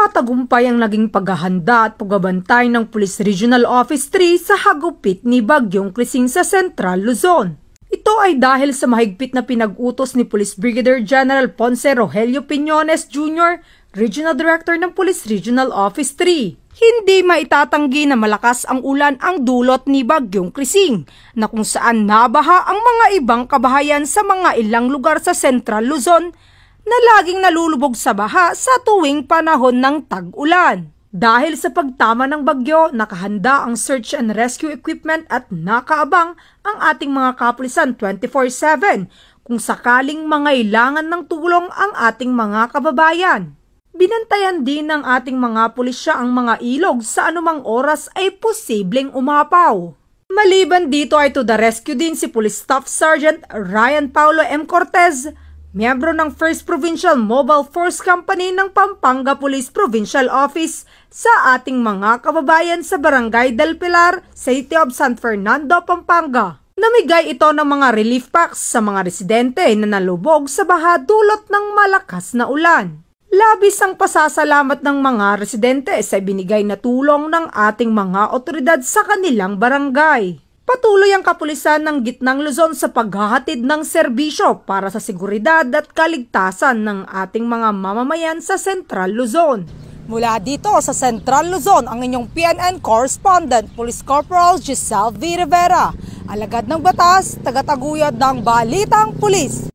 Matagumpay ang naging paghahanda at pagbabantay ng Police Regional Office 3 sa hagupit ni Bagyong Krising sa Central Luzon. Ito ay dahil sa mahigpit na pinag-utos ni Police Brigadier General Ponce Rogelio Piñones Jr., Regional Director ng Police Regional Office 3. Hindi maitatanggi na malakas ang ulan ang dulot ni Bagyong Krising, na kung saan nabaha ang mga ibang kabahayan sa mga ilang lugar sa Central Luzon na laging nalulubog sa baha sa tuwing panahon ng tag-ulan. Dahil sa pagtama ng bagyo, nakahanda ang search and rescue equipment at nakaabang ang ating mga kapulisan 24/7 kung sakaling mangailangan ng tulong ang ating mga kababayan. Binantayan din ng ating mga pulisya ang mga ilog sa anumang oras ay posibleng umapaw. Maliban dito ay to the rescue din si Police Staff Sergeant Ryan Paulo M. Cortez, miyembro ng 1st Provincial Mobile Force Company ng Pampanga Police Provincial Office sa ating mga kababayan sa Barangay del Pilar, City of San Fernando, Pampanga. Namigay ito ng mga relief packs sa mga residente na nalubog sa baha dulot ng malakas na ulan. Labis ang pasasalamat ng mga residente sa binigay na tulong ng ating mga otoridad sa kanilang barangay. Patuloy ang kapulisan ng Gitnang Luzon sa paghahatid ng serbisyo para sa seguridad at kaligtasan ng ating mga mamamayan sa Central Luzon. Mula dito sa Central Luzon, ang inyong PNN correspondent, Police Corporal Giselle V. Rivera, alagad ng batas, tagataguyod ng Balitang Pulis.